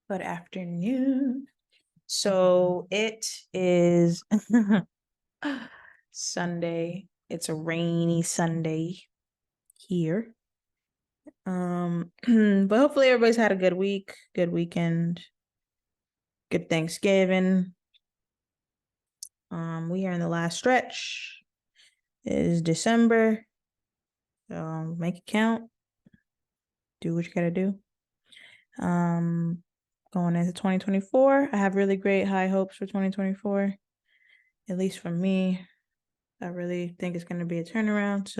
Good afternoon. So it is Sunday. It's a rainy Sunday here. But hopefully everybody's had a good week, good weekend, good Thanksgiving. We are in the last stretch. It is December. Make it count. Do what you gotta do. Going into 2024, I have really great high hopes for 2024. At least for me. I really think it's going to be a turnaround.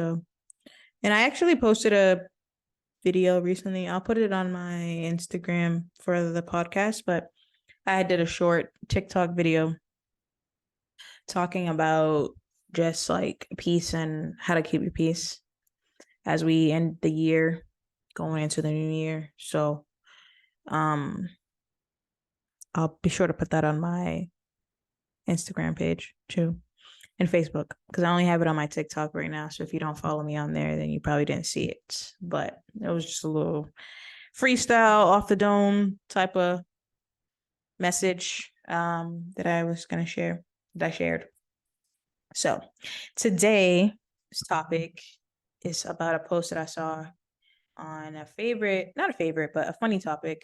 And I actually posted a video recently. I'll put it on my Instagram for the podcast, but I did a short TikTok video talking about just like peace and how to keep your peace as we end the year going into the new year. So, um, I'll be sure to put that on my Instagram page too. And Facebook, because I only have it on my TikTok right now. So if you don't follow me on there, then you probably didn't see it. But it was just a little freestyle, off the dome type of message that I was gonna share, that I shared. So today's topic is about a post that I saw on not a favorite, but a funny topic.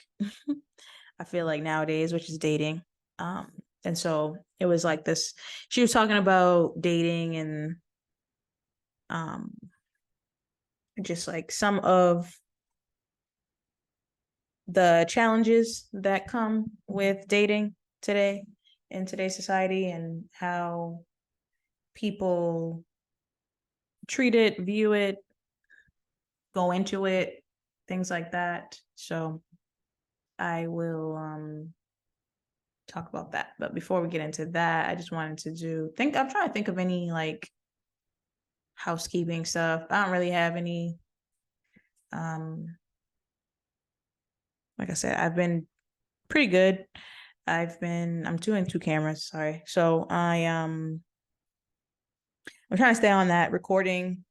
I feel like nowadays, which is dating. And so it was like this. She was talking about dating and um just like some of the challenges that come with dating today in today's society and how people treat it, view it, go into it, things like that. So I will talk about that. But before we get into that, I just wanted to I'm trying to think of any like housekeeping stuff. I don't really have any. Like I said, I've been pretty good. I'm doing two cameras, sorry. So I'm trying to stay on that recording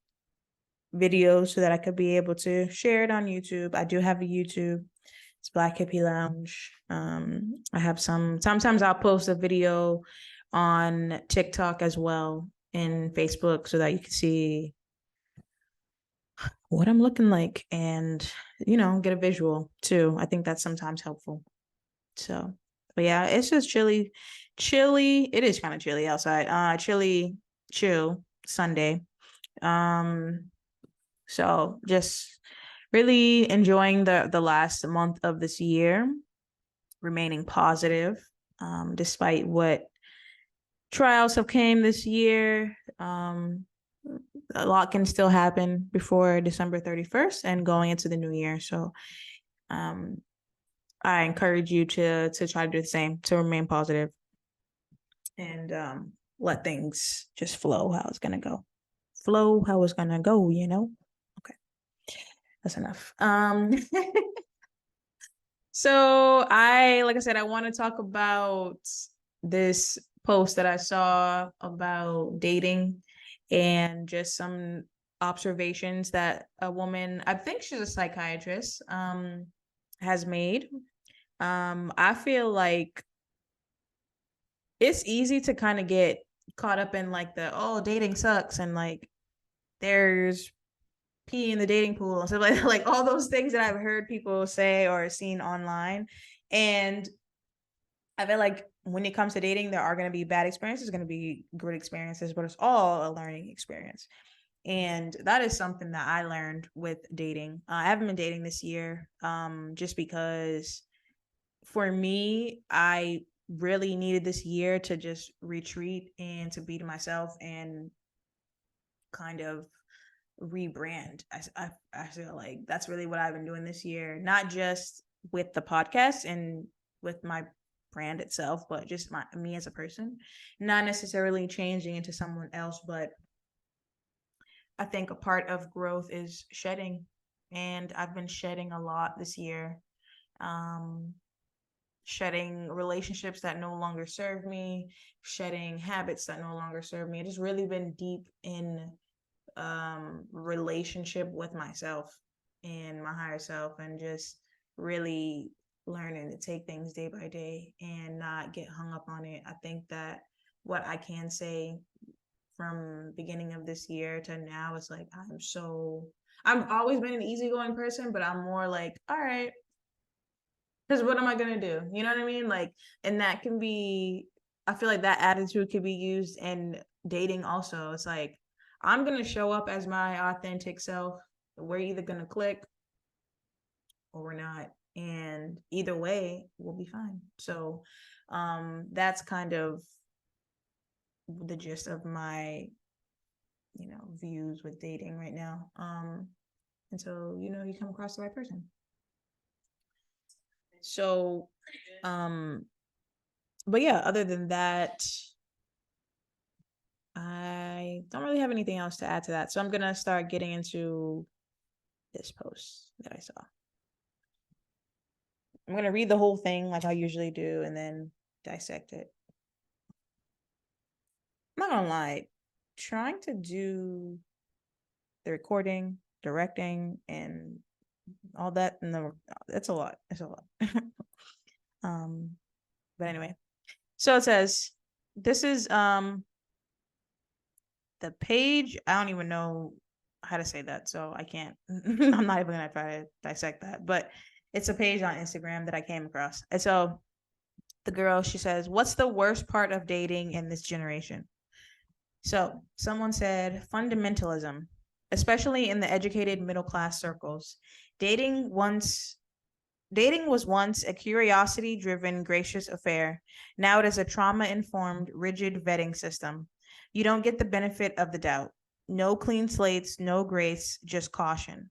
videos so that I could be able to share it on YouTube. I do have a YouTube. It's Black Hippie Lounge. I have sometimes I'll post a video on TikTok as well in Facebook so that you can see what I'm looking like and get a visual too. I think that's sometimes helpful. So, but yeah, it's just chilly. It is kind of chilly outside. Chill Sunday. Um, so just really enjoying the last month of this year, remaining positive, despite what trials have came this year. A lot can still happen before December 31st and going into the new year. So, I encourage you to try to do the same, to remain positive and let things just flow how it's gonna go. Flow how it's gonna go, Okay, that's enough. So like I said, I want to talk about this post that I saw about dating and just some observations that a woman, I think she's a psychiatrist, has made. I feel like it's easy to kind of get caught up in like dating sucks and like there's pee in the dating pool and stuff like all those things that I've heard people say or seen online. And I feel like when it comes to dating, there are going to be bad experiences, going to be good experiences, but it's all a learning experience. And that is something that I learned with dating. I haven't been dating this year, just because for me, I really needed this year to just retreat and to be to myself and kind of rebrand. I feel like that's really what I've been doing this year, not just with the podcast and with my brand itself, but just me as a person, not necessarily changing into someone else. But I think a part of growth is shedding, and I've been shedding a lot this year. Um, Shedding relationships that no longer serve me, shedding habits that no longer serve me. It just really been deep in relationship with myself and my higher self, and just really learning to take things day by day and not get hung up on it. I think that what I can say from beginning of this year to now is like I've always been an easygoing person, but I'm more like, all right, because what am I gonna do? You know what I mean? Like, and that can be, I feel like that attitude could be used in dating also. It's like, I'm gonna show up as my authentic self. We're either gonna click or we're not. And either way, we'll be fine. So that's kind of the gist of my, views with dating right now. Until, you come across the right person. So but yeah, other than that, I don't really have anything else to add to that. So I'm gonna start getting into this post that I saw. I'm gonna read the whole thing like I usually do and then dissect it. I'm not gonna lie, trying to do the recording, directing, and all that, and it's a lot. It's a lot. But anyway, so it says this is the page. I don't even know how to say that, so I can't. I'm not even gonna try to dissect that, but it's a page on Instagram that I came across. And so the girl, she says, "What's the worst part of dating in this generation?" So someone said fundamentalism, especially in the educated middle class circles. Dating once Dating was once a curiosity driven, gracious affair. Now it is a trauma informed, rigid vetting system. You don't get the benefit of the doubt. No clean slates, no grace, just caution.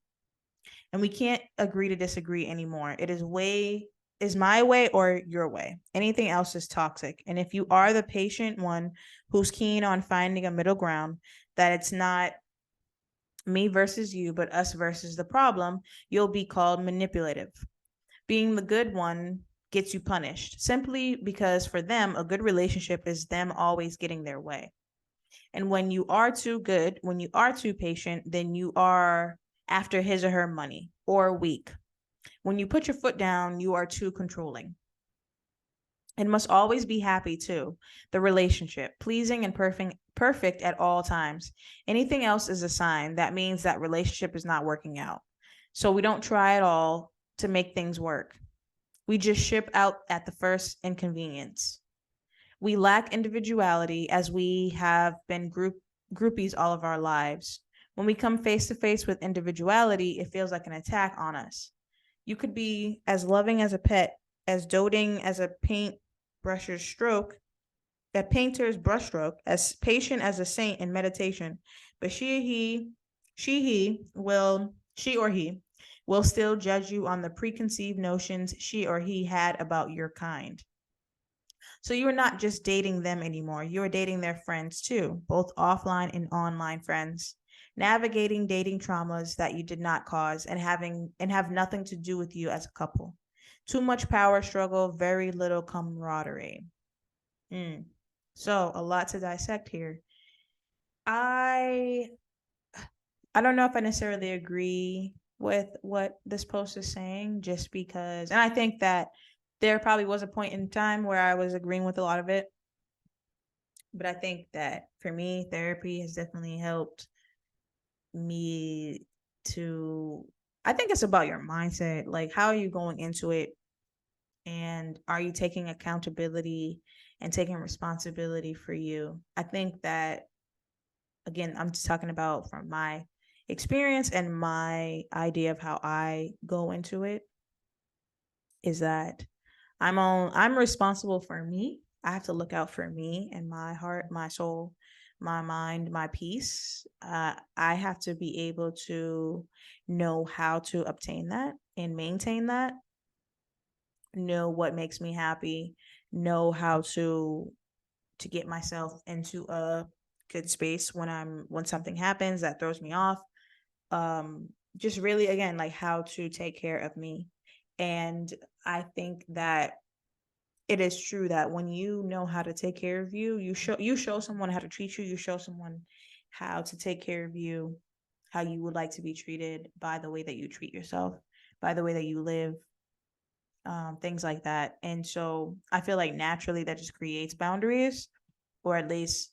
And we can't agree to disagree anymore. It is my way or your way. Anything else is toxic. And if you are the patient one who's keen on finding a middle ground, that it's not me versus you, but us versus the problem, you'll be called manipulative. Being the good one gets you punished simply because for them, a good relationship is them always getting their way. And when you are too good, when you are too patient, then you are after his or her money or weak. When you put your foot down, you are too controlling. It must always be happy too, the relationship, pleasing and perfect at all times. Anything else is a sign that means that relationship is not working out. So we don't try at all to make things work. We just ship out at the first inconvenience. We lack individuality as we have been groupies all of our lives. When we come face to face with individuality, it feels like an attack on us. You could be as loving as a pet, as doting as a painter's brushstroke, as patient as a saint in meditation, but she or he will still judge you on the preconceived notions she or he had about your kind. So you are not just dating them anymore. You are dating their friends too, both offline and online friends. Navigating dating traumas that you did not cause and have nothing to do with you as a couple. Too much power struggle, very little camaraderie. So a lot to dissect here. I don't know if I necessarily agree with what this post is saying, just because, and I think that there probably was a point in time where I was agreeing with a lot of it. But I think that for me, therapy has definitely helped me to, I think it's about your mindset. Like, how are you going into it? And are you taking accountability and taking responsibility for you? I think that, again, I'm just talking about from my experience and my idea of how I go into it, is that I'm responsible for me. I have to look out for me and my heart, my soul, my mind, my peace. I have to be able to know how to obtain that and maintain that, know what makes me happy, know how to get myself into a good space when something happens that throws me off. Just really, again, like how to take care of me. And I think that it is true that when you know how to take care of you, you show someone how to treat you, you show someone how to take care of you, how you would like to be treated, by the way that you treat yourself, by the way that you live. things like that. And so I feel like naturally that just creates boundaries, or at least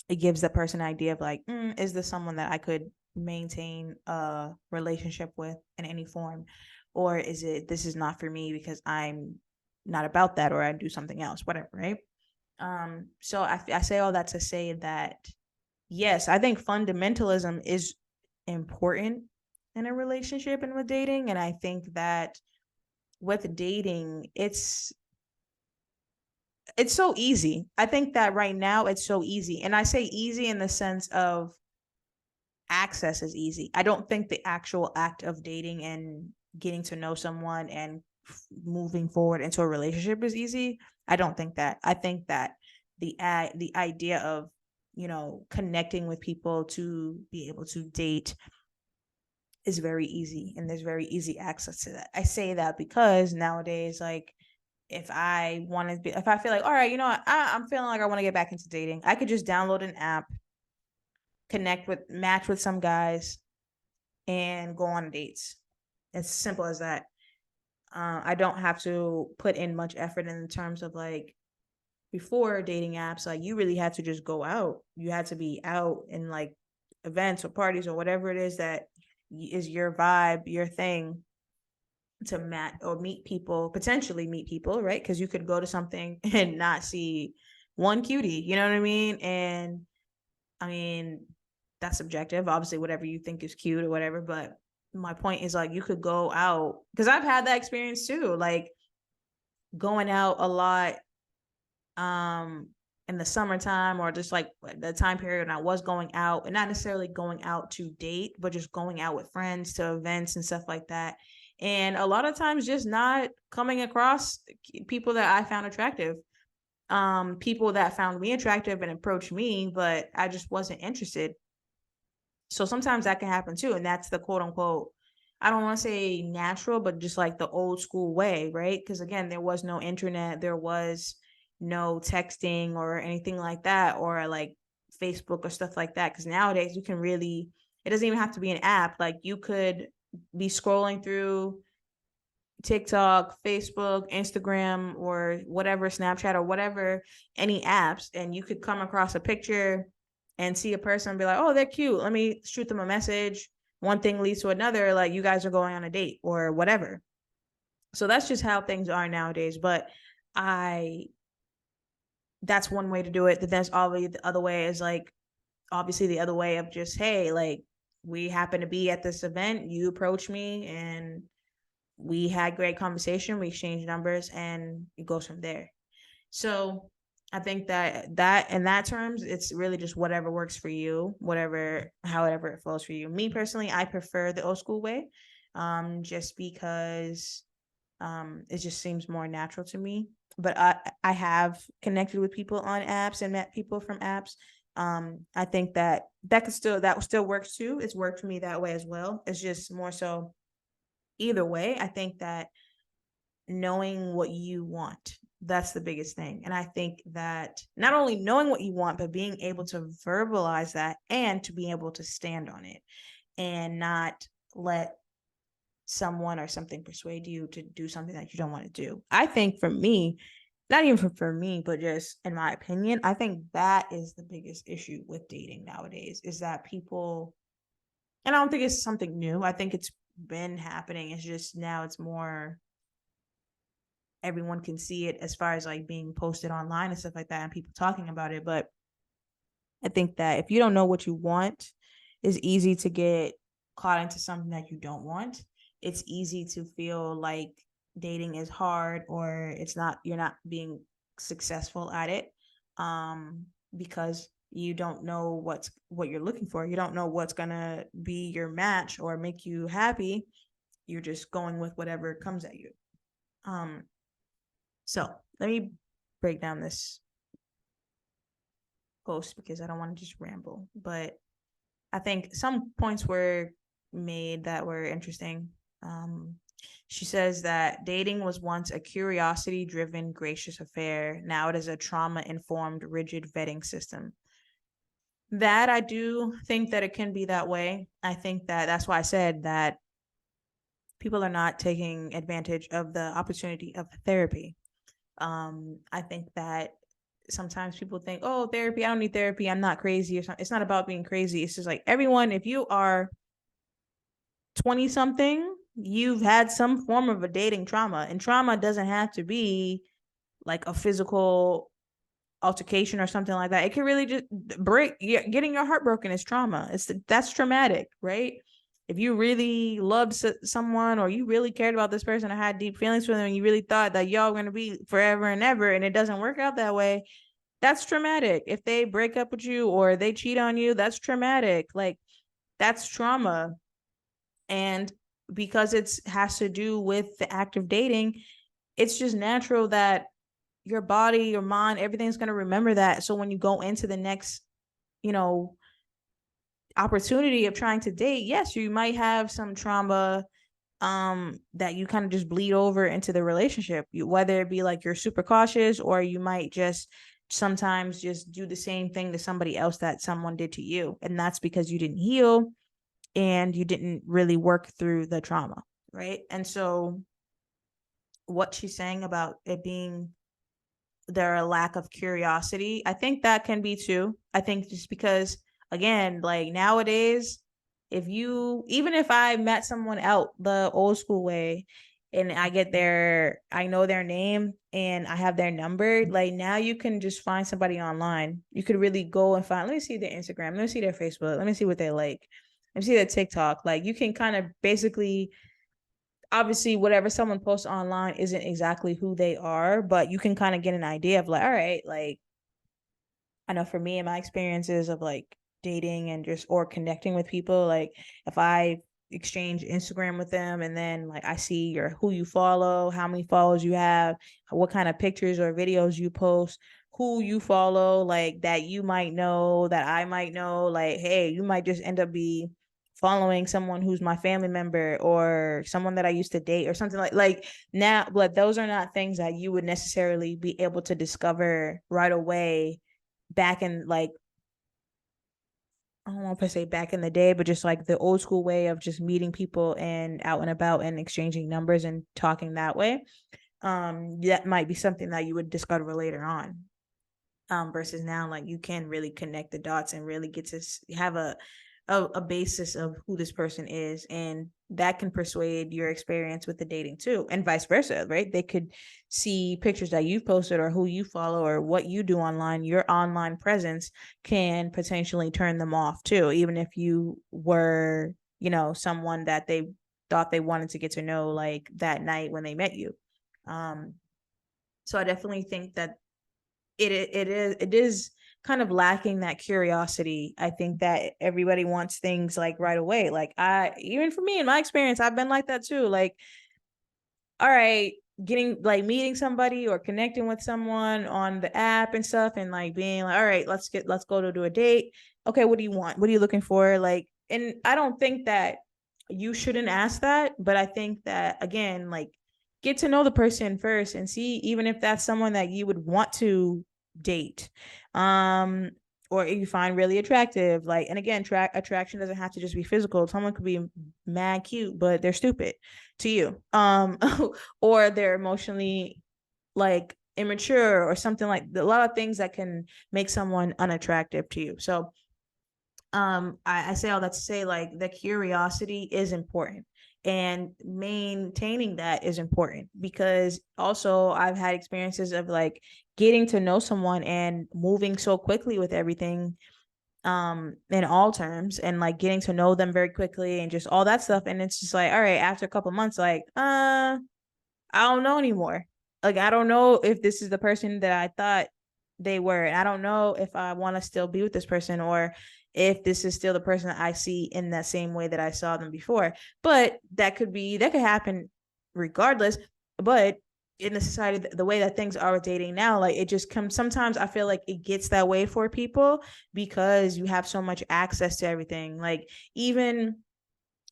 it gives the person an idea of like, is this someone that I could maintain a relationship with in any form? Or is it, this is not for me because I'm not about that, or I do something else, whatever, right? So I say all that to say that, yes, I think fundamentalism is important in a relationship and with dating. And I think that with dating, it's so easy. I think that right now it's so easy. And I say easy in the sense of access is easy. I don't think the actual act of dating and getting to know someone and moving forward into a relationship is easy. I don't think that. I think that the idea of, connecting with people to be able to date is very easy, and there's very easy access to that. I say that because nowadays, like, if I want to be, if I feel like, all right, I'm feeling like I want to get back into dating, I could just download an app, match with some guys, and go on dates. It's simple as that. I don't have to put in much effort in terms of like before dating apps. Like, you really had to just go out. You had to be out in like events or parties or whatever it is that is your vibe, your thing, to match or potentially meet people, right? Because you could go to something and not see one cutie, you know what I mean? And I mean, that's subjective, obviously, whatever you think is cute or whatever. But my point is, like, you could go out, because I've had that experience too, like going out a lot in the summertime, or just like the time period when I was going out, and not necessarily going out to date, but just going out with friends to events and stuff like that. And a lot of times just not coming across people that I found attractive. People that found me attractive and approached me, but I just wasn't interested. So sometimes that can happen too. And that's the quote unquote, I don't want to say natural, but just like the old school way, right? Because again, there was no internet, there was no texting or anything like that, or like Facebook or stuff like that. Because nowadays you can really, it doesn't even have to be an app. Like, you could be scrolling through TikTok, Facebook, Instagram, or whatever, Snapchat or whatever, any apps, and you could come across a picture and see a person and be like, oh, they're cute. Let me shoot them a message. One thing leads to another, like you guys are going on a date or whatever. So that's just how things are nowadays. But that's one way to do it. That's obviously the other way is like, obviously the other way of just, hey, like, we happen to be at this event, you approach me, and we had great conversation, we exchanged numbers, and it goes from there. So I think that in that terms, it's really just whatever works for you, however it flows for you. Me personally, I prefer the old school way, just because it just seems more natural to me. But I have connected with people on apps and met people from apps. I think that still works too. It's worked for me that way as well. It's just more so either way. I think that knowing what you want, that's the biggest thing. And I think that not only knowing what you want, but being able to verbalize that and to be able to stand on it, and not let someone or something persuade you to do something that you don't want to do. I think for me, not even for me, but just in my opinion, I think that is the biggest issue with dating nowadays, is that people, and I don't think it's something new. I think it's been happening. It's just now it's more, everyone can see it as far as like being posted online and stuff like that and people talking about it. But I think that if you don't know what you want, it's easy to get caught into something that you don't want. It's easy to feel like dating is hard, or you're not being successful at it, because you don't know what you're looking for. You don't know what's gonna be your match or make you happy. You're just going with whatever comes at you. So let me break down this post because I don't want to just ramble. But I think some points were made that were interesting. She says that dating was once a curiosity-driven, gracious affair. Now it is a trauma-informed, rigid vetting system. That I do think that it can be that way. I think that that's why I said that people are not taking advantage of the opportunity of therapy. I think that sometimes people think, oh, therapy, I don't need therapy, I'm not crazy or something. It's not about being crazy. It's just like everyone, if you are 20 something, you've had some form of a dating trauma. And trauma doesn't have to be like a physical altercation or something like that. It can really just getting your heart broken is trauma. That's traumatic, right? If you really loved someone, or you really cared about this person or had deep feelings for them, and you really thought that y'all were going to be forever and ever, and it doesn't work out that way, that's traumatic. If they break up with you or they cheat on you, that's traumatic. Like, that's trauma. And because it has to do with the act of dating, it's just natural that your body, your mind, everything's going to remember that. So when you go into the next, you know, opportunity of trying to date, yes, you might have some trauma that you kind of just bleed over into the relationship. Whether it be like you're super cautious, or you might just sometimes just do the same thing to somebody else that someone did to you. And that's because you didn't heal and you didn't really work through the trauma, right? And so what she's saying about it being there a lack of curiosity, I think that can be too. I think just because, again, like nowadays, if you, even if I met someone out the old school way and I know their name and I have their number, like now you can just find somebody online. You could really go and find, let me see their Instagram, let me see their Facebook, let me see what they like, let me see their TikTok. Like you can kind of basically, obviously whatever someone posts online isn't exactly who they are, but you can kind of get an idea of like, all right, like I know for me and my experiences of like dating and just or connecting with people, like if I exchange Instagram with them and then like I see your who you follow, how many followers you have, what kind of pictures or videos you post, who you follow, like that you might know, that I might know, like hey, you might just end up be following someone who's my family member or someone that I used to date or something like now, but those are not things that you would necessarily be able to discover right away back in like, I don't want to say back in the day, but just like the old school way of just meeting people and out and about and exchanging numbers and talking that way. That might be something that you would discover later on. Versus now, like you can really connect the dots and really get to have a basis of who this person is, and that can persuade your experience with the dating too, and vice versa, right? They could see pictures that you've posted or who you follow or what you do online. Your online presence can potentially turn them off too, even if you were, someone that they thought they wanted to get to know like that night when they met you. So I definitely think that it is kind of lacking that curiosity. I think that everybody wants things like right away. Like even for me in my experience, I've been like that too. Like, all right, getting like meeting somebody or connecting with someone on the app and stuff and like being like, all right, let's go to do a date. Okay, what do you want? What are you looking for? Like, and I don't think that you shouldn't ask that, but I think that again, like get to know the person first and see even if that's someone that you would want to date or you find really attractive. Like, and again, attraction doesn't have to just be physical. Someone could be mad cute but they're stupid to you, or they're emotionally like immature or something, like a lot of things that can make someone unattractive to you. So I say all that to say like the curiosity is important and maintaining that is important, because also I've had experiences of like getting to know someone and moving so quickly with everything in all terms, and like getting to know them very quickly and just all that stuff, and it's just like all right, after a couple months, like I don't know anymore. Like I don't know if this is the person that I thought they were. I don't know if I want to still be with this person or if this is still the person that I see in that same way that I saw them before. But that could happen regardless. But in the society, the way that things are with dating now, like it just comes, sometimes I feel like it gets that way for people because you have so much access to everything. Like even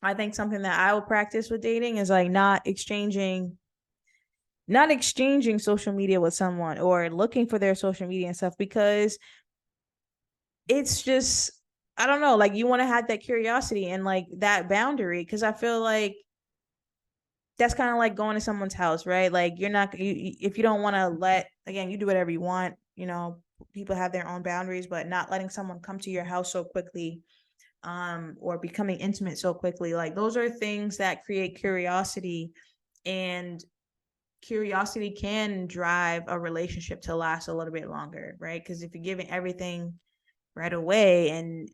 I think something that I will practice with dating is like not exchanging social media with someone or looking for their social media and stuff, because it's just, I don't know, like you want to have that curiosity and like that boundary, because I feel like that's kind of like going to someone's house, right? Like you're not if you don't want to again, you do whatever you want, people have their own boundaries, but not letting someone come to your house so quickly, or becoming intimate so quickly, like those are things that create curiosity, and curiosity can drive a relationship to last a little bit longer, right? Because if you're giving everything right away, and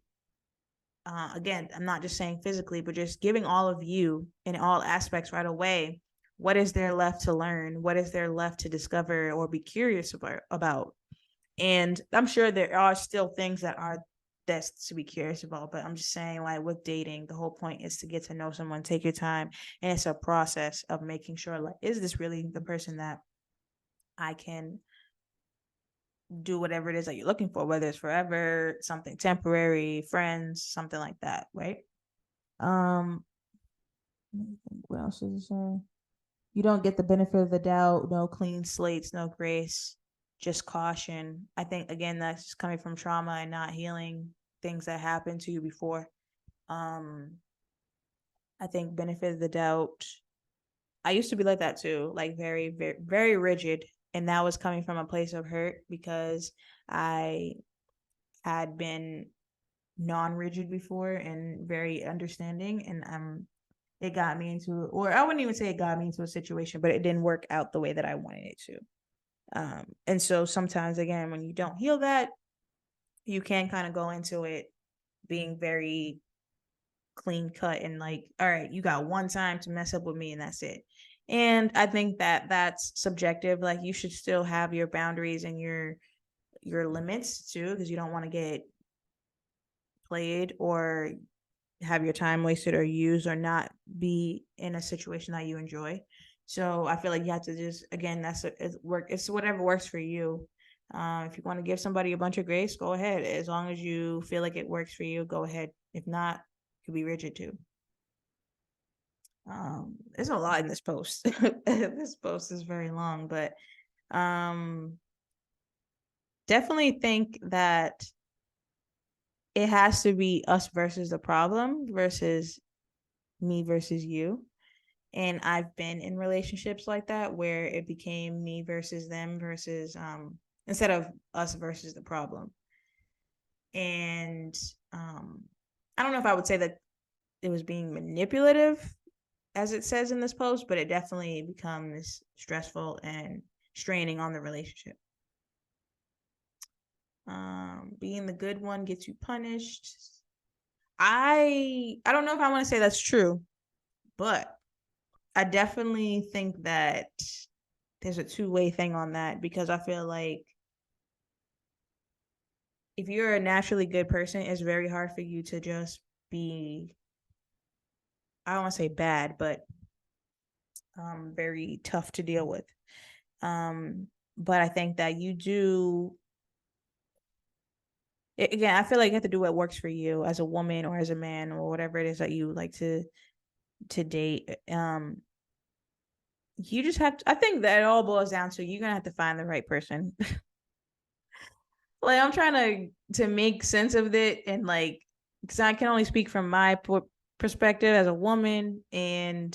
again, I'm not just saying physically, but just giving all of you in all aspects right away, what is there left to learn? What is there left to discover or be curious about? And I'm sure there are still things that's to be curious about, but I'm just saying, like with dating, the whole point is to get to know someone, take your time, and it's a process of making sure, like, is this really the person that I can do whatever it is that you're looking for, whether it's forever, something temporary, friends, something like that, right? Um, what else is it saying? You don't get the benefit of the doubt, no clean slates, no grace, just caution. I think again that's just coming from trauma and not healing things that happened to you before. I think benefit of the doubt. I used to be like that too, like very, very, very rigid. And that was coming from a place of hurt because I had been non-rigid before and very understanding. And it got me into, or I wouldn't even say it got me into a situation, but it didn't work out the way that I wanted it to. And so sometimes, again, when you don't heal that, you can kind of go into it being very clean cut and like, all right, you got one time to mess up with me and that's it. And I think that that's subjective. Like you should still have your boundaries and your limits too, because you don't want to get played or have your time wasted or used or not be in a situation that you enjoy. So I feel like you have to just, again, it's whatever works for you. If you want to give somebody a bunch of grace, go ahead. As long as you feel like it works for you, go ahead. If not, you can be rigid too. There's a lot in this post. This post is very long, but definitely think that it has to be us versus the problem versus me versus you. And I've been in relationships like that where it became me versus them versus instead of us versus the problem. And I don't know if I would say that it was being manipulative as it says in this post, but it definitely becomes stressful and straining on the relationship. Being the good one gets you punished. I don't know if I want to say that's true, but I definitely think that there's a two-way thing on that, because I feel like if you're a naturally good person, it's very hard for you to just be, I don't want to say bad, but very tough to deal with. But I think that you do, again, I feel like you have to do what works for you as a woman or as a man or whatever it is that you like to date. You just have to, I think that it all boils down to you're gonna have to find the right person. Like I'm trying to make sense of it, and like, because I can only speak from my perspective as a woman, and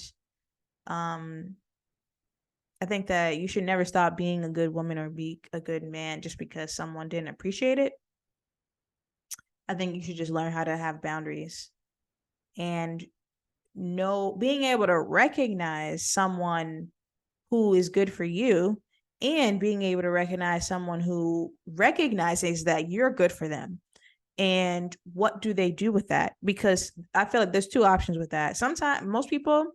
um I think that you should never stop being a good woman or be a good man just because someone didn't appreciate it. I think you should just learn how to have boundaries and being able to recognize someone who is good for you, and being able to recognize someone who recognizes that you're good for them. And what do they do with that? Because I feel like there's two options with that. Sometimes most people,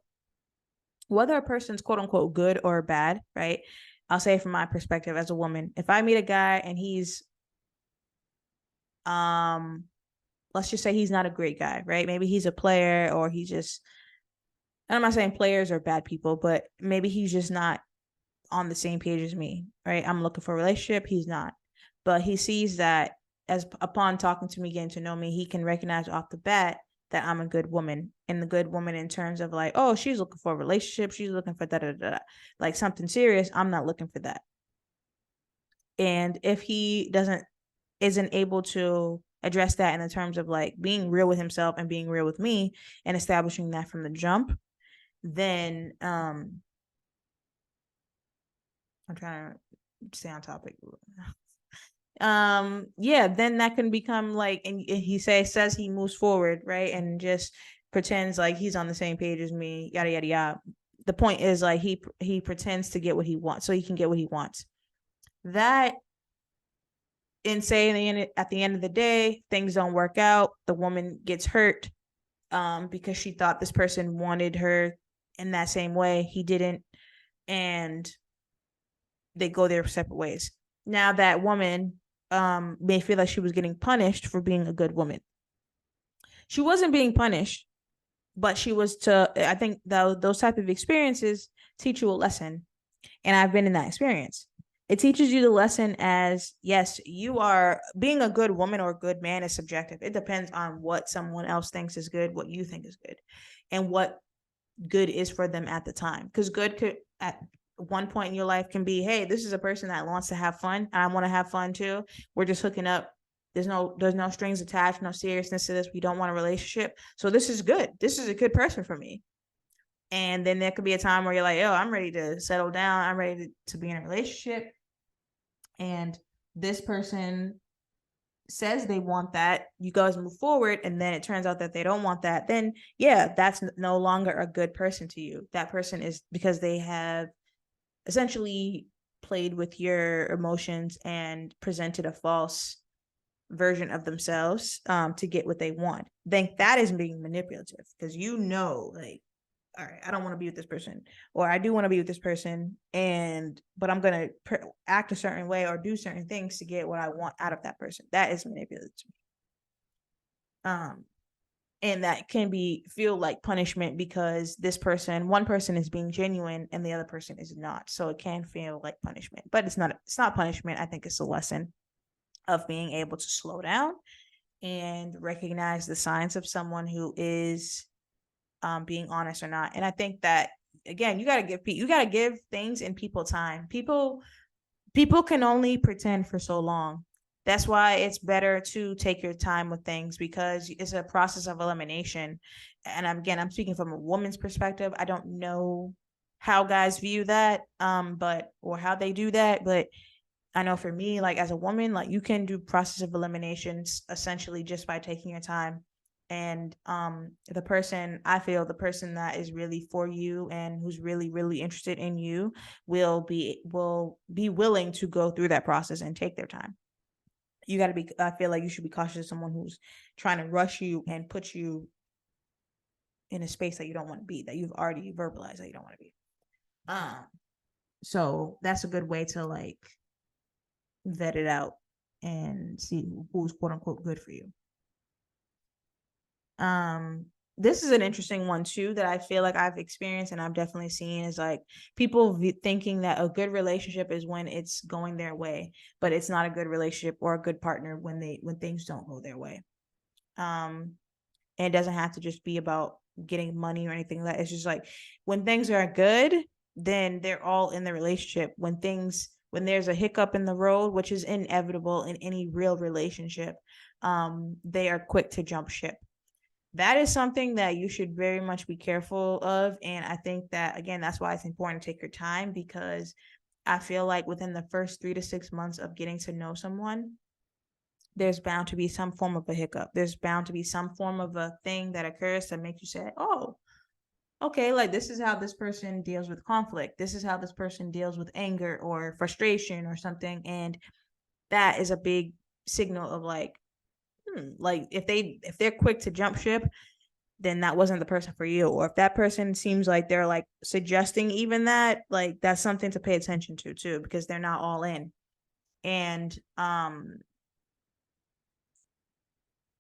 whether a person's quote unquote good or bad, right? I'll say from my perspective as a woman, if I meet a guy and he's let's just say he's not a great guy, right? Maybe he's a player, or he's just, I'm not saying players are bad people, but maybe he's just not on the same page as me, right? I'm looking for a relationship, he's not. But he sees that, as upon talking to me, getting to know me, he can recognize off the bat that I'm a good woman. And the good woman in terms of like, oh, she's looking for a relationship, she's looking for like something serious. I'm not looking for that. And if he isn't able to address that in the terms of like being real with himself and being real with me and establishing that from the jump, then I'm trying to stay on topic. Yeah, then that can become like, and he says he moves forward, right, and just pretends like he's on the same page as me, yada yada yada. The point is, like, he pretends to get what he wants so he can get what he wants. That, and say at the end of the day things don't work out, the woman gets hurt because she thought this person wanted her in that same way, he didn't, and they go their separate ways. Now that woman may feel like she was getting punished for being a good woman. She wasn't being punished, but she was to, I think those type of experiences teach you a lesson. And I've been in that experience. It teaches you the lesson as, yes, you are being a good woman or a good man is subjective. It depends on what someone else thinks is good, what you think is good, and what good is for them at the time. Because good could, at one point in your life, can be, hey, this is a person that wants to have fun, and I want to have fun too. We're just hooking up. There's no strings attached, no seriousness to this. We don't want a relationship. So this is good. This is a good person for me. And then there could be a time where you're like, oh, I'm ready to settle down. I'm ready to be in a relationship. And this person says they want that. You guys move forward, and then it turns out that they don't want that. Then, yeah, that's no longer a good person to you. That person is, because they have essentially played with your emotions and presented a false version of themselves to get what they want. Then that is being manipulative, because like, all right, I don't want to be with this person, or I do want to be with this person, but I'm going to act a certain way or do certain things to get what I want out of that person. That is manipulative to me. And that can feel like punishment, because one person is being genuine and the other person is not. So it can feel like punishment, but it's not punishment. I think it's a lesson of being able to slow down and recognize the signs of someone who is being honest or not. And I think that, again, you got to give things and people time. People can only pretend for so long. That's why it's better to take your time with things, because it's a process of elimination. And I'm speaking from a woman's perspective. I don't know how guys view that, or how they do that, but I know for me, like, as a woman, like, you can do process of eliminations essentially just by taking your time. And the person that is really for you and who's really, really interested in you will be willing to go through that process and take their time. I feel like you should be cautious of someone who's trying to rush you and put you in a space that you don't want to be, that you've already verbalized that you don't want to be. So that's a good way to, like, vet it out and see who's quote unquote good for you. This is an interesting one too that I feel like I've experienced and I've definitely seen, is like people thinking that a good relationship is when it's going their way, but it's not a good relationship or a good partner when things don't go their way. And it doesn't have to just be about getting money or anything like that. It's just like, when things are good, then they're all in the relationship. When there's a hiccup in the road, which is inevitable in any real relationship, they are quick to jump ship. That is something that you should very much be careful of. And I think that, again, that's why it's important to take your time, because I feel like within the first 3 to 6 months of getting to know someone, there's bound to be some form of a hiccup. There's bound to be some form of a thing that occurs to make you say, oh, okay, like, this is how this person deals with conflict. This is how this person deals with anger or frustration or something. And that is a big signal of, like, like, if they're quick to jump ship, then that wasn't the person for you. Or if that person seems like they're, like, suggesting even that, like, that's something to pay attention to too, because they're not all in. And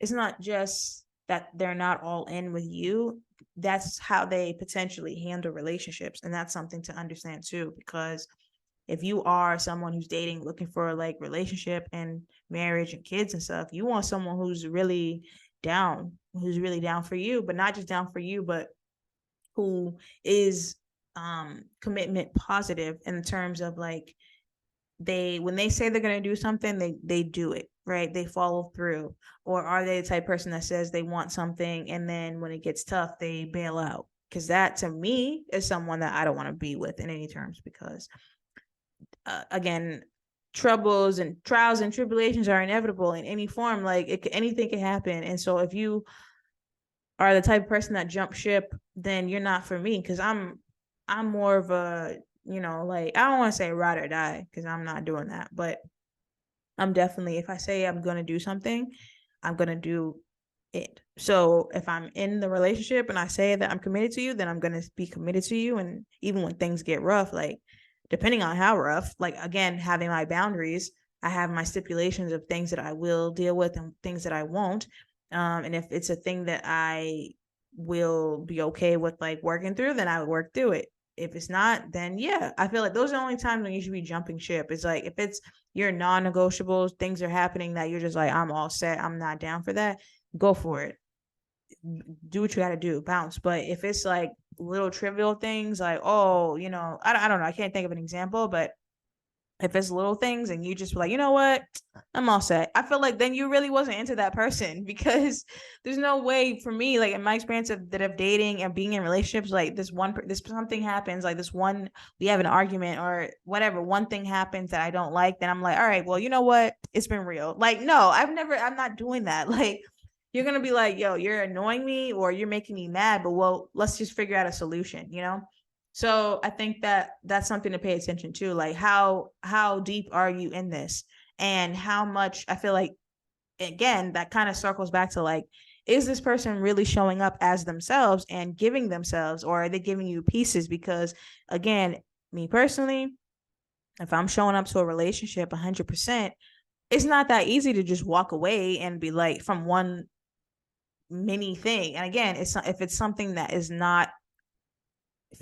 it's not just that they're not all in with you, that's how they potentially handle relationships. And that's something to understand too, because if you are someone who's dating, looking for, like, relationship and marriage and kids and stuff, you want someone who's really down for you, but not just down for you, but who is commitment positive, in terms of, like, when they say they're going to do something, they do it, right? They follow through. Or are they the type of person that says they want something and then when it gets tough, they bail out? because that to me is someone that I don't want to be with in any terms, because again, troubles and trials and tribulations are inevitable in any form. Like anything can happen. And so if you are the type of person that jump ship, then you're not for me, because I'm more of a, like, I don't want to say ride or die, because I'm not doing that, but I'm definitely, if I say I'm going to do something, I'm going to do it. So if I'm in the relationship and I say that I'm committed to you, then I'm going to be committed to you. And even when things get rough, like depending on how rough, like again, having my boundaries, I have my stipulations of things that I will deal with and things that I won't. And if it's a thing that I will be okay with like working through, then I would work through it. If it's not, then yeah, I feel like those are the only times when you should be jumping ship. It's like if it's your non-negotiables, things are happening that you're just like, I'm all set, I'm not down for that, go for it. Do what you got to do, bounce. But if it's like little trivial things like, oh, I don't know, I can't think of an example, but if it's little things and you just be like, you know what, I'm all set, I feel like then you really wasn't into that person, because there's no way for me, like in my experience of dating and being in relationships, like this something happens, like this one, we have an argument or whatever, one thing happens that I don't like, then I'm like, all right, well, you know what, it's been real. Like, no, I'm not doing that. Like, you're gonna be like, yo, you're annoying me or you're making me mad, but well, let's just figure out a solution. So I think that that's something to pay attention to. Like, how deep are you in this, and how much, I feel like, again, that kind of circles back to like, is this person really showing up as themselves and giving themselves, or are they giving you pieces? Because again, me personally, if I'm showing up to a relationship 100%, it's not that easy to just walk away and be like, from one mini thing. And again, if it's something that is not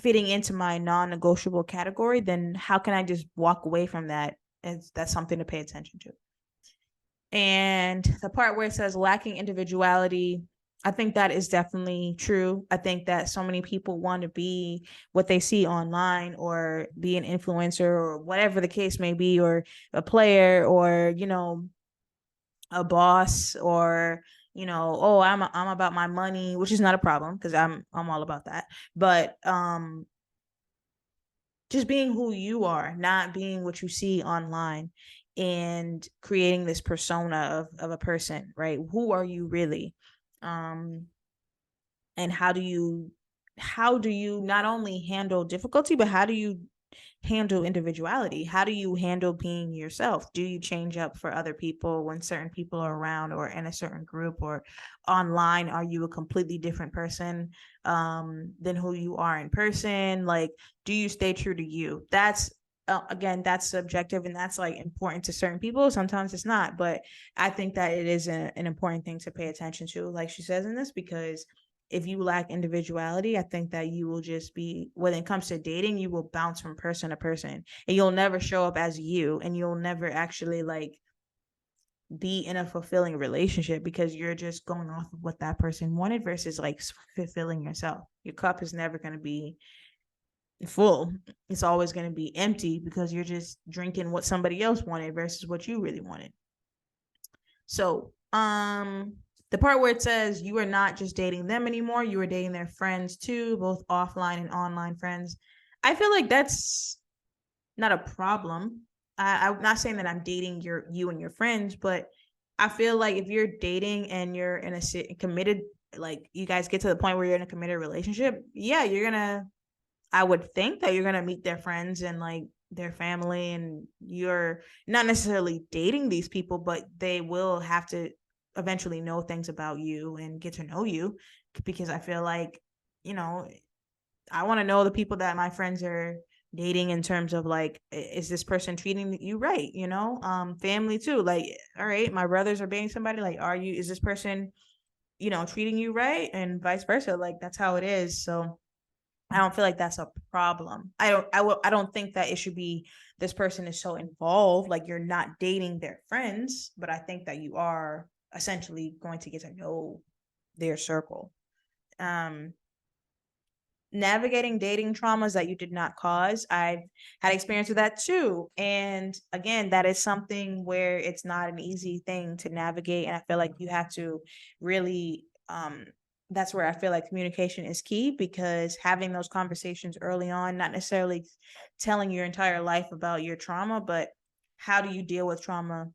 fitting into my non-negotiable category, then how can I just walk away from that? And that's something to pay attention to. And the part where it says lacking individuality, I think that is definitely true. I think that so many people want to be what they see online, or be an influencer, or whatever the case may be, or a player, or a boss, or oh, I'm about my money, which is not a problem, because I'm all about that. But just being who you are, not being what you see online, and creating this persona of a person, right? Who are you really? Um, and how do you not only handle difficulty, but how do you handle individuality? How do you handle being yourself? Do you change up for other people when certain people are around, or in a certain group, or online? Are you a completely different person than who you are in person? Like, do you stay true to you? That's again, that's subjective, and that's like important to certain people. Sometimes it's not, but I think that it is an important thing to pay attention to, like she says in this, because if you lack individuality, I think that you will just be, when it comes to dating, you will bounce from person to person, and you'll never show up as you, and you'll never actually like be in a fulfilling relationship, because you're just going off of what that person wanted versus like fulfilling yourself. Your cup is never going to be full. It's always going to be empty, because you're just drinking what somebody else wanted versus what you really wanted. So, the part where it says you are not just dating them anymore, you are dating their friends too, both offline and online friends. I feel like that's not a problem. I'm not saying that I'm dating you and your friends, but I feel like if you're dating and you're in a committed, like you guys get to the point where you're in a committed relationship, yeah, I would think that you're gonna meet their friends and like their family, and you're not necessarily dating these people, but they will have to eventually know things about you and get to know you, because I feel like, you know, I want to know the people that my friends are dating, in terms of like, is this person treating you right? Family too. Like, all right, my brothers are dating somebody. Like, is this person, treating you right, and vice versa? Like, that's how it is. So I don't feel like that's a problem. I don't think that it should be, this person is so involved, like you're not dating their friends, but I think that you are essentially going to get to know their circle. Um, Navigating dating traumas that you did not cause. I've had experience with that too. And again, that is something where it's not an easy thing to navigate. And I feel like you have to really that's where I feel like communication is key, because having those conversations early on, not necessarily telling your entire life about your trauma, but how do you deal with trauma,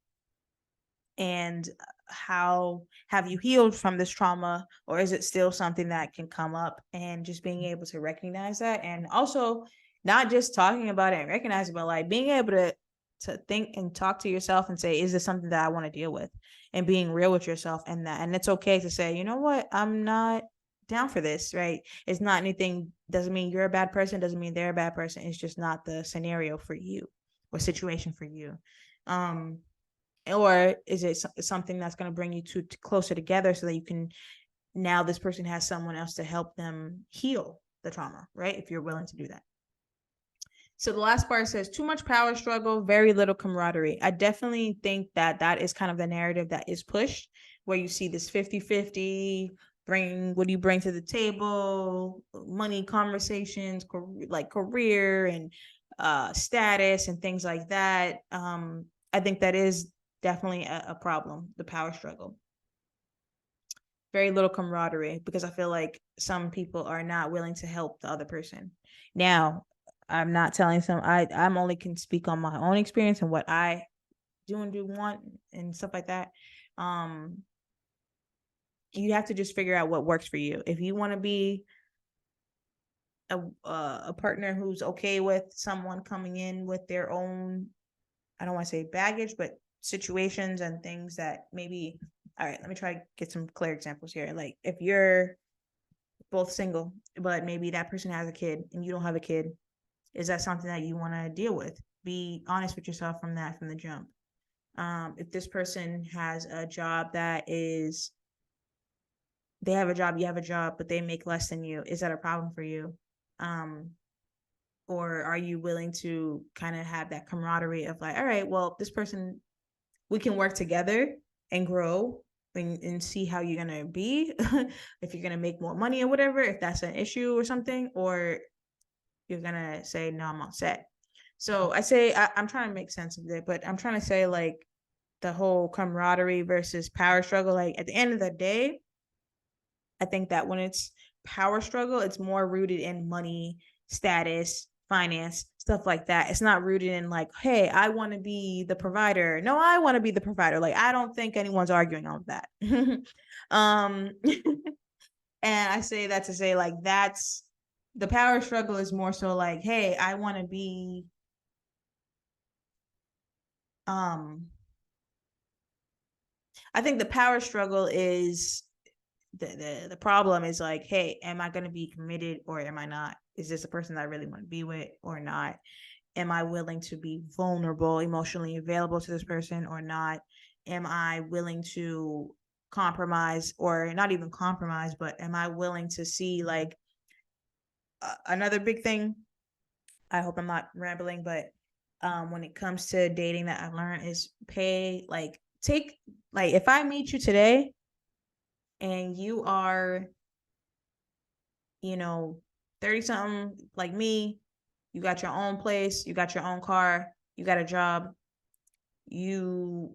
and how have you healed from this trauma, or is it still something that can come up, and just being able to recognize that, and also not just talking about it and recognize it, but like being able to think and talk to yourself and say, is this something that I want to deal with, and being real with yourself, and that, and it's okay to say, you know what, I'm not down for this, right? It's not anything, doesn't mean you're a bad person, doesn't mean they're a bad person, it's just not the scenario for you or situation for you. um or is it something that's going to bring you to closer together, so that you can, now this person has someone else to help them heal the trauma, right? If you're willing to do that. So the last part says too much power struggle, very little camaraderie. I definitely think that that is kind of the narrative that is pushed, where you see this 50-50, bring, what do you bring to the table, money conversations, like career and status and things like that. I think that is definitely a problem, the power struggle. Very little camaraderie, because I feel like some people are not willing to help the other person. Now, I'm not telling some, I'm only can speak on my own experience and what I do and do want and stuff like that. You have to just figure out what works for you. If you want to be a partner who's okay with someone coming in with their own, I don't want to say baggage, but situations and things that maybe, all right, let me try to get some clear examples here. Like if you're both single, but maybe that person has a kid and you don't have a kid, is that something that you want to deal with? Be honest with yourself from the jump. If this person has a job that is, they have a job, you have a job, but they make less than you, is that a problem for you? Or are you willing to kind of have that camaraderie of like, all right, well, this person, we can work together and grow and see how you're gonna be, if you're gonna make more money or whatever, if that's an issue or something, or you're gonna say, no, I'm all set. So I say, I'm trying to make sense of it, but I'm trying to say like the whole camaraderie versus power struggle, like at the end of the day, I think that when it's power struggle, it's more rooted in money, status, finance, stuff like that. It's not rooted in like, hey, I want to be the provider. No, I want to be the provider. Like, I don't think anyone's arguing on that. um, and I say that to say like that's the power struggle is more so like, hey, I want to be I think the power struggle is the problem is like, hey, am I going to be committed or am I not? Is this a person that I really want to be with or not? Am I willing to be vulnerable, emotionally available to this person or not? Am I willing to compromise, or not even compromise, but am I willing to see like another big thing? I hope I'm not rambling, but when it comes to dating that I've learned is pay, like take, like if I meet you today and you are, you know, 30 something like me, you got your own place, you got your own car, you got a job, you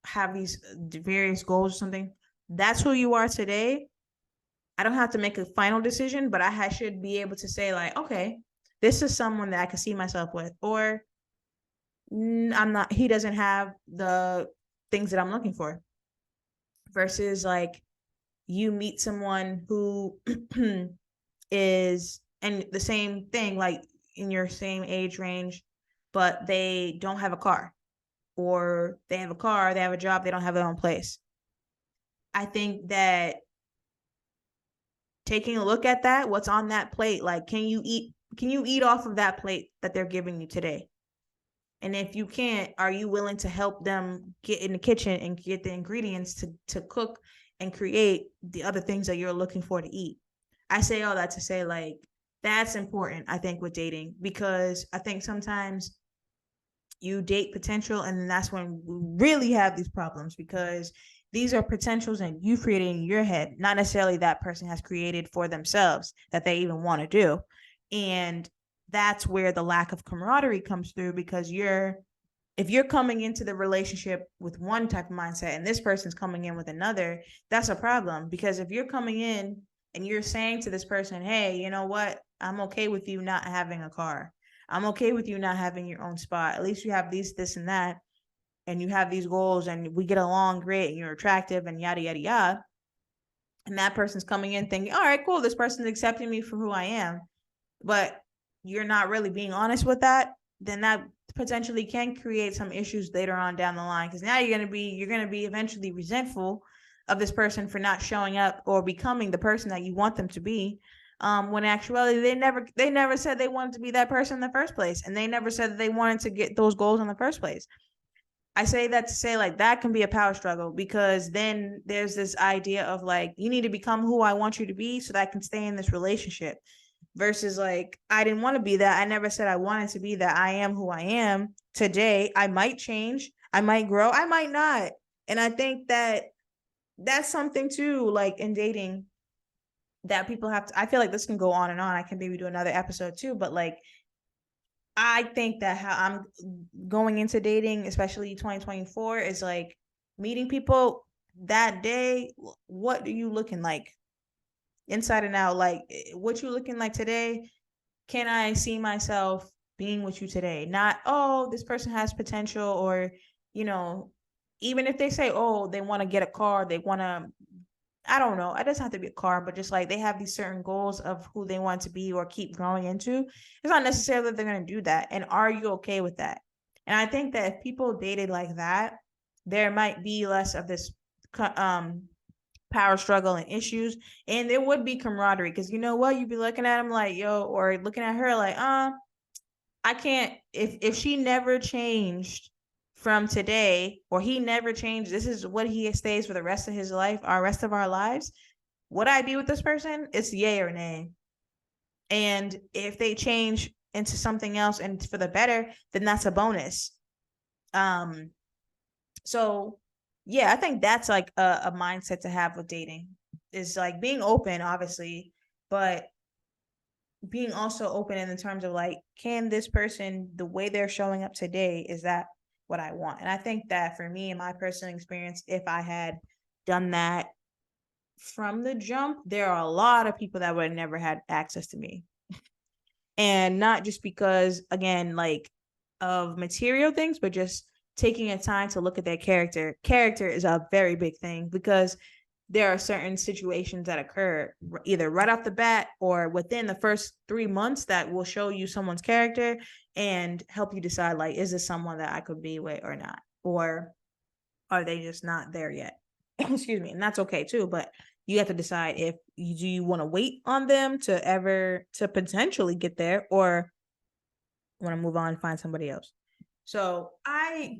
have these various goals or something, that's who you are today. I don't have to make a final decision, but I should be able to say like, okay, this is someone that I can see myself with, or I'm not, he doesn't have the things that I'm looking for. Versus like you meet someone who is, and the same thing, like in your same age range, but they don't have a car, or they have a car, they have a job, they don't have their own place. I think that taking a look at that, what's on that plate, like can you eat off of that plate that they're giving you today? And if you can't, are you willing to help them get in the kitchen and get the ingredients to cook and create the other things that you're looking for to eat? I say all that to say like that's important, I think, with dating, because I think sometimes you date potential and then that's when we really have these problems, because these are potentials that you created in your head, not necessarily that person has created for themselves that they even want to do. And that's where the lack of camaraderie comes through, because if you're coming into the relationship with one type of mindset and this person's coming in with another, that's a problem. Because if you're coming in and you're saying to this person, hey, you know what? I'm okay with you not having a car. I'm okay with you not having your own spot. At least you have these, this, and that, and you have these goals, and we get along great, and you're attractive, and yada, yada, yada. And that person's coming in thinking, all right, cool, this person's accepting me for who I am. But you're not really being honest with that, then that potentially can create some issues later on down the line. Because now you're gonna be eventually resentful of this person for not showing up or becoming the person that you want them to be. When actually they never said they wanted to be that person in the first place, and they never said that they wanted to get those goals in the first place. I say that to say like that can be a power struggle, because then there's this idea of like, you need to become who I want you to be so that I can stay in this relationship, versus like, I didn't want to be that. I never said I wanted to be that. I am who I am today. I might change. I might grow. I might not. And I think that that's something too, like in dating, that people have to, I feel like this can go on and on. I can maybe do another episode too, but like, I think that how I'm going into dating, especially 2024, is like meeting people that day. What are you looking like inside and out? Like, what you looking like today? Can I see myself being with you today? Not, oh, this person has potential, or, you know, even if they say, oh, they want to get a car, they want to, I don't know, it doesn't have to be a car, but just like they have these certain goals of who they want to be or keep growing into. It's not necessarily that they're going to do that. And are you okay with that? And I think that if people dated like that, there might be less of this power struggle and issues, and there would be camaraderie, because you know what, you'd be looking at him like, yo, or looking at her like, I can't, if she never changed from today, or he never changed, this is what he stays for the rest of his life, our rest of our lives, would I be with this person? It's yay or nay. And if they change into something else and for the better, then that's a bonus. So yeah, I think that's like a mindset to have with dating, is like being open, obviously, but being also open in the terms of like, can this person, the way they're showing up today, is that what I want? And I think that for me, in my personal experience, if I had done that from the jump, there are a lot of people that would have never had access to me. And not just because, again, like of material things, but just taking a time to look at their character. Character is a very big thing, because there are certain situations that occur either right off the bat or within the first 3 months that will show you someone's character and help you decide, like, is this someone that I could be with or not? Or are they just not there yet? Excuse me. And that's okay too. But you have to decide if you want to wait on them to potentially get there, or want to move on and find somebody else. So I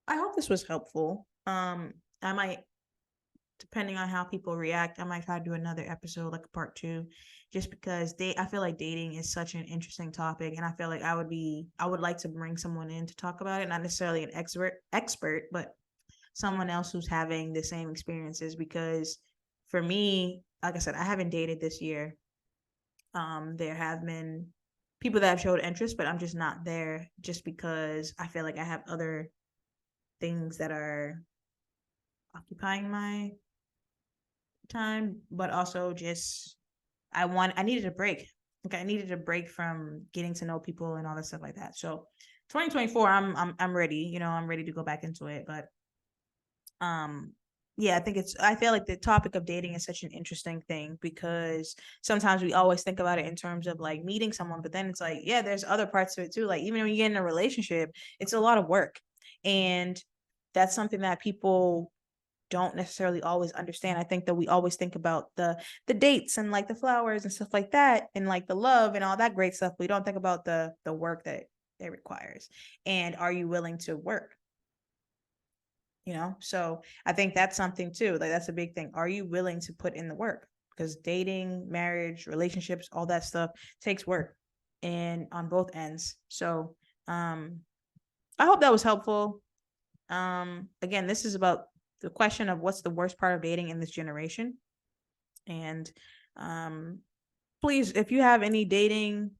hope this was helpful. I might, depending on how people react, I might try to do another episode, like a part 2, just because I feel like dating is such an interesting topic, and I feel like I would like to bring someone in to talk about it, not necessarily an expert, but someone else who's having the same experiences. Because for me, like I said, I haven't dated this year. There have been people that have showed interest, but I'm just not there, just because I feel like I have other things that are occupying my time, but also just I needed a break. Like, I needed a break from getting to know people and all that stuff like that. So 2024, I'm ready. You know, I'm ready to go back into it. But yeah, I feel like the topic of dating is such an interesting thing, because sometimes we always think about it in terms of like meeting someone, but then it's like, yeah, there's other parts of it too. Like, even when you get in a relationship, it's a lot of work. And that's something that people don't necessarily always understand. I think that we always think about the dates and like the flowers and stuff like that, and like the love and all that great stuff. We don't think about the work that it requires. And are you willing to work? You know, so I think that's something too. Like, that's a big thing. Are you willing to put in the work? Because dating, marriage, relationships, all that stuff takes work, and on both ends. So I hope that was helpful. Again, this is about the question of what's the worst part of dating in this generation. And please, if you have any dating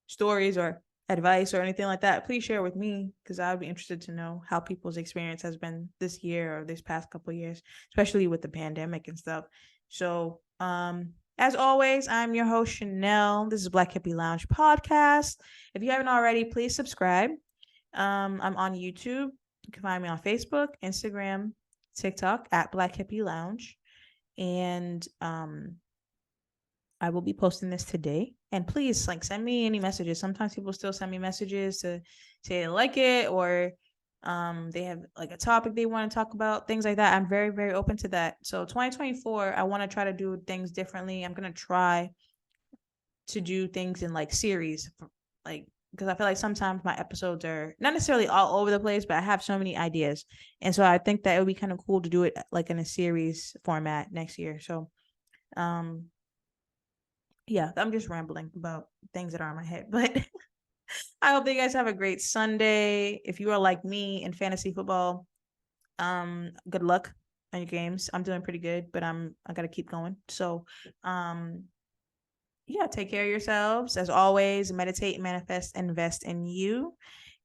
stories or advice or anything like that, please share with me, because I would be interested to know how people's experience has been this year or this past couple of years, especially with the pandemic and stuff. So as always, I'm your host, Chanel. This is Black Hippie Lounge podcast. If you haven't already, please subscribe. I'm on YouTube. You can find me on Facebook, Instagram, TikTok at Black Hippie Lounge. And I will be posting this today. And please, like, send me any messages. Sometimes people still send me messages to say they like it, or they have like a topic they want to talk about, things like that. I'm very, very open to that. So 2024, I want to try to do things differently. I'm gonna try to do things in like series, like, because I feel like sometimes my episodes are not necessarily all over the place, but I have so many ideas. And so I think that it would be kind of cool to do it like in a series format next year. So yeah, I'm just rambling about things that are in my head, but I hope that you guys have a great Sunday. If you are like me in fantasy football, good luck on your games. I'm doing pretty good, but I gotta keep going. So yeah, take care of yourselves. As always, meditate, manifest, invest in you.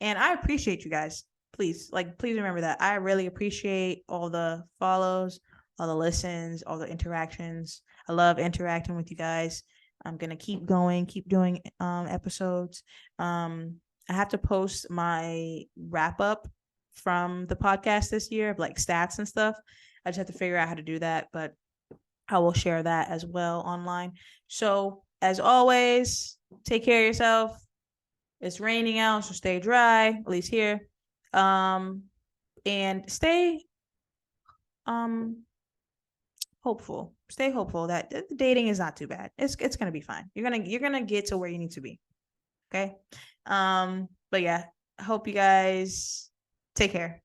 And I appreciate you guys. Please remember that. I really appreciate all the follows, all the listens, all the interactions. I love interacting with you guys. I'm gonna keep going, keep doing episodes. I have to post my wrap up from the podcast this year of like stats and stuff. I just have to figure out how to do that, but I will share that as well online. So as always, take care of yourself. It's raining out, so stay dry, at least here. And stay hopeful. Stay hopeful that dating is not too bad. It's gonna be fine. You're gonna get to where you need to be. Okay. But yeah, I hope you guys take care.